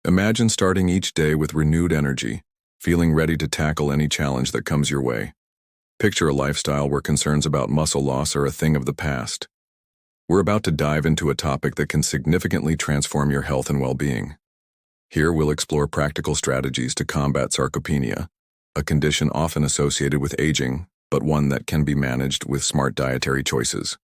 Imagine starting each day with renewed energy, feeling ready to tackle any challenge that comes your way. Picture a lifestyle where concerns about muscle loss are a thing of the past. We're about to dive into a topic that can significantly transform your health and well-being. Here we'll explore practical strategies to combat sarcopenia, a condition often associated with aging, but one that can be managed with smart dietary choices.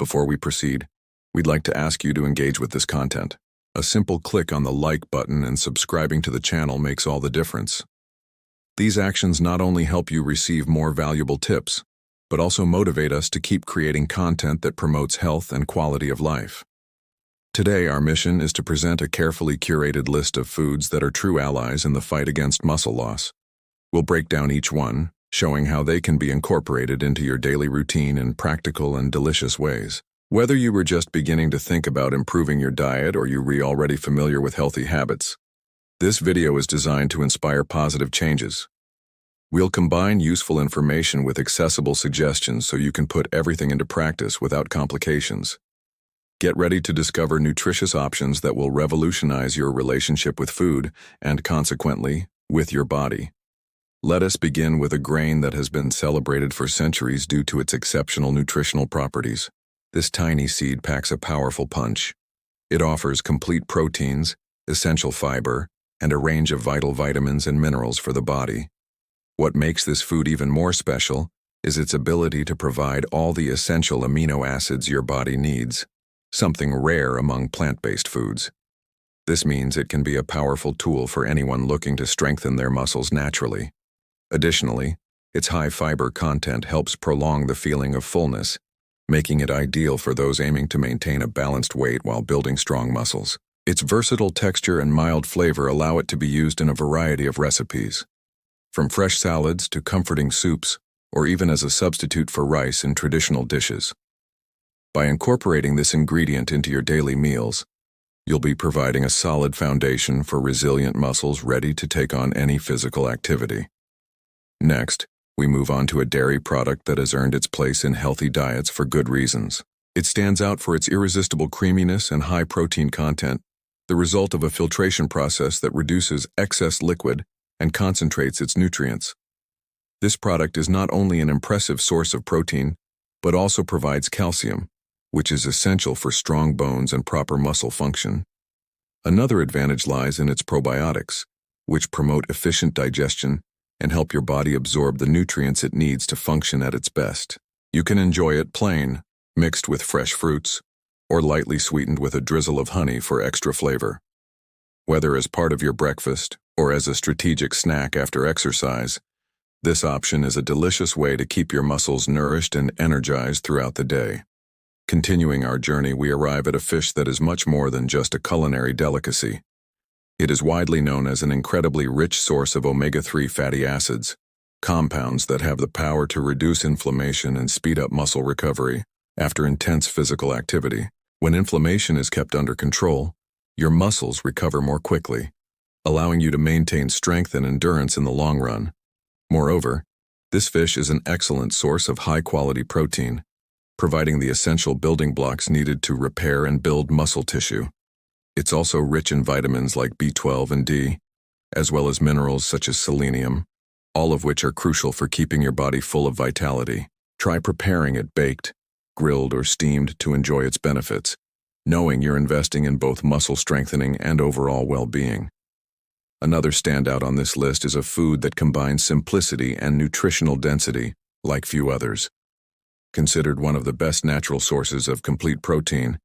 Before we proceed, we'd like to ask you to engage with this content. A simple click on the like button and subscribing to the channel makes all the difference. These actions not only help you receive more valuable tips, but also motivate us to keep creating content that promotes health and quality of life. Today, our mission is to present a carefully curated list of foods that are true allies in the fight against muscle loss. We'll break down each one, showing how they can be incorporated into your daily routine in practical and delicious ways. Whether you were just beginning to think about improving your diet or you're already familiar with healthy habits, this video is designed to inspire positive changes. We'll combine useful information with accessible suggestions so you can put everything into practice without complications. Get ready to discover nutritious options that will revolutionize your relationship with food and, consequently, with your body. Let us begin with a grain that has been celebrated for centuries due to its exceptional nutritional properties. This tiny seed packs a powerful punch. It offers complete proteins, essential fiber, and a range of vital vitamins and minerals for the body. What makes this food even more special is its ability to provide all the essential amino acids your body needs, something rare among plant-based foods. This means it can be a powerful tool for anyone looking to strengthen their muscles naturally. Additionally, its high fiber content helps prolong the feeling of fullness, making it ideal for those aiming to maintain a balanced weight while building strong muscles. Its versatile texture and mild flavor allow it to be used in a variety of recipes, from fresh salads to comforting soups, or even as a substitute for rice in traditional dishes. By incorporating this ingredient into your daily meals, you'll be providing a solid foundation for resilient muscles ready to take on any physical activity. Next, we move on to a dairy product that has earned its place in healthy diets for good reasons. It stands out for its irresistible creaminess and high protein content, the result of a filtration process that reduces excess liquid and concentrates its nutrients. This product is not only an impressive source of protein, but also provides calcium, which is essential for strong bones and proper muscle function. Another advantage lies in its probiotics, which promote efficient digestion and help your body absorb the nutrients it needs to function at its best. You can enjoy it plain, mixed with fresh fruits, or lightly sweetened with a drizzle of honey for extra flavor. Whether as part of your breakfast or as a strategic snack after exercise, this option is a delicious way to keep your muscles nourished and energized throughout the day. Continuing our journey, we arrive at a fish that is much more than just a culinary delicacy. It is widely known as an incredibly rich source of omega-3 fatty acids, compounds that have the power to reduce inflammation and speed up muscle recovery after intense physical activity. When inflammation is kept under control, your muscles recover more quickly, allowing you to maintain strength and endurance in the long run. Moreover, this fish is an excellent source of high-quality protein, providing the essential building blocks needed to repair and build muscle tissue. It's also rich in vitamins like B12 and D, as well as minerals such as selenium, all of which are crucial for keeping your body full of vitality. Try preparing it baked, grilled, or steamed to enjoy its benefits, knowing you're investing in both muscle strengthening and overall well-being. Another standout on this list is a food that combines simplicity and nutritional density like few others. Considered one of the best natural sources of complete protein,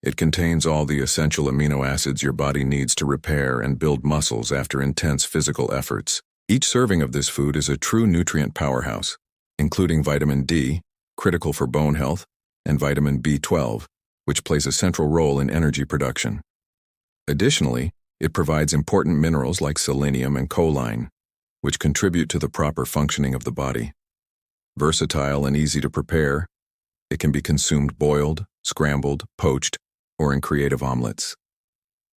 it contains all the essential amino acids your body needs to repair and build muscles after intense physical efforts. Each serving of this food is a true nutrient powerhouse, including vitamin D, critical for bone health, and vitamin B12, which plays a central role in energy production. Additionally, it provides important minerals like selenium and choline, which contribute to the proper functioning of the body. Versatile and easy to prepare, it can be consumed boiled, scrambled, poached, or in creative omelets.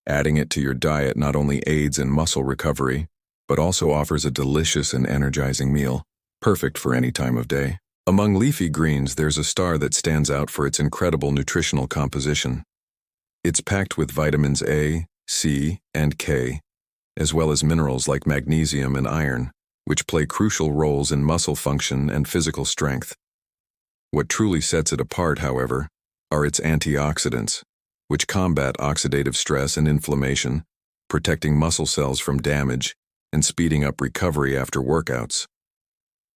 Adding it to your diet not only aids in muscle recovery, but also offers a delicious and energizing meal, perfect for any time of day. Among leafy greens, there's a star that stands out for its incredible nutritional composition. It's packed with vitamins A, C, and K, as well as minerals like magnesium and iron, which play crucial roles in muscle function and physical strength. What truly sets it apart, however, are its antioxidants, which combat oxidative stress and inflammation, protecting muscle cells from damage and speeding up recovery after workouts.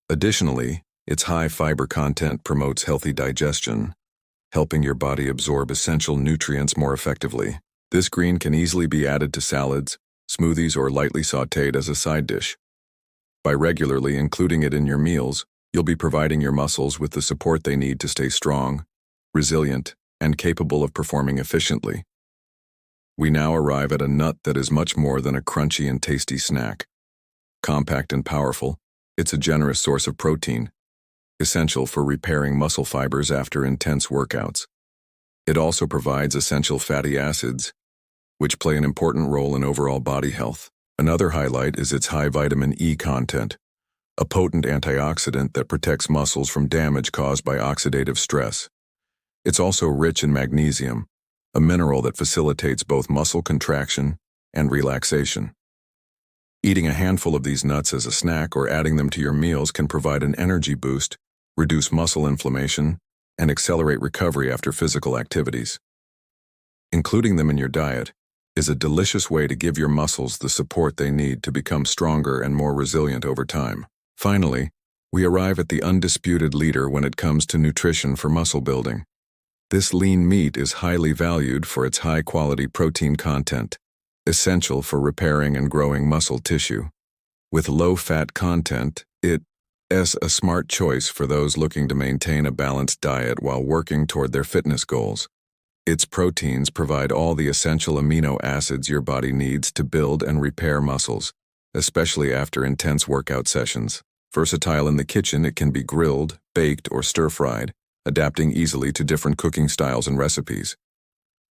Additionally, its high fiber content promotes healthy digestion, helping your body absorb essential nutrients more effectively. This green can easily be added to salads, smoothies, or lightly sautéed as a side dish. By regularly including it in your meals, you'll be providing your muscles with the support they need to stay strong, resilient, and capable of performing efficiently. We now arrive at a nut that is much more than a crunchy and tasty snack. Compact and powerful, it's a generous source of protein, essential for repairing muscle fibers after intense workouts. It also provides essential fatty acids, which play an important role in overall body health. Another highlight is its high vitamin E content, a potent antioxidant that protects muscles from damage caused by oxidative stress. It's also rich in magnesium, a mineral that facilitates both muscle contraction and relaxation. Eating a handful of these nuts as a snack or adding them to your meals can provide an energy boost, reduce muscle inflammation, and accelerate recovery after physical activities. Including them in your diet is a delicious way to give your muscles the support they need to become stronger and more resilient over time. Finally, we arrive at the undisputed leader when it comes to nutrition for muscle building. This lean meat is highly valued for its high-quality protein content, essential for repairing and growing muscle tissue. With low-fat content, it is a smart choice for those looking to maintain a balanced diet while working toward their fitness goals. Its proteins provide all the essential amino acids your body needs to build and repair muscles, especially after intense workout sessions. Versatile in the kitchen, it can be grilled, baked, or stir-fried, adapting easily to different cooking styles and recipes.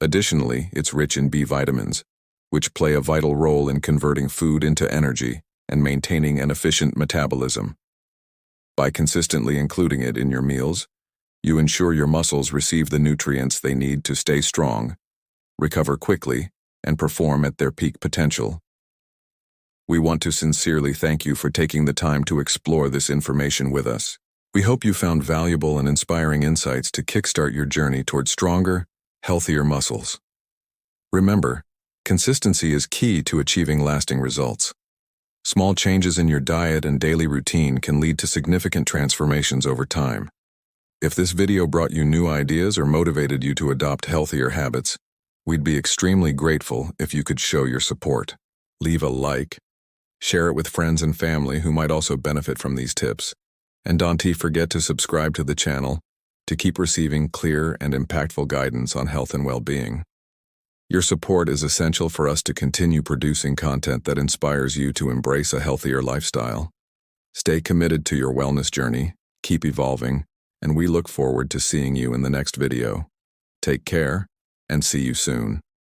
Additionally, it's rich in B vitamins, which play a vital role in converting food into energy and maintaining an efficient metabolism. By consistently including it in your meals, you ensure your muscles receive the nutrients they need to stay strong, recover quickly, and perform at their peak potential. We want to sincerely thank you for taking the time to explore this information with us. We hope you found valuable and inspiring insights to kickstart your journey toward stronger, healthier muscles. Remember, consistency is key to achieving lasting results. Small changes in your diet and daily routine can lead to significant transformations over time. If this video brought you new ideas or motivated you to adopt healthier habits, we'd be extremely grateful if you could show your support. Leave a like, share it with friends and family who might also benefit from these tips, and don't forget to subscribe to the channel to keep receiving clear and impactful guidance on health and well-being. Your support is essential for us to continue producing content that inspires you to embrace a healthier lifestyle. Stay committed to your wellness journey, keep evolving, and we look forward to seeing you in the next video. Take care, and see you soon.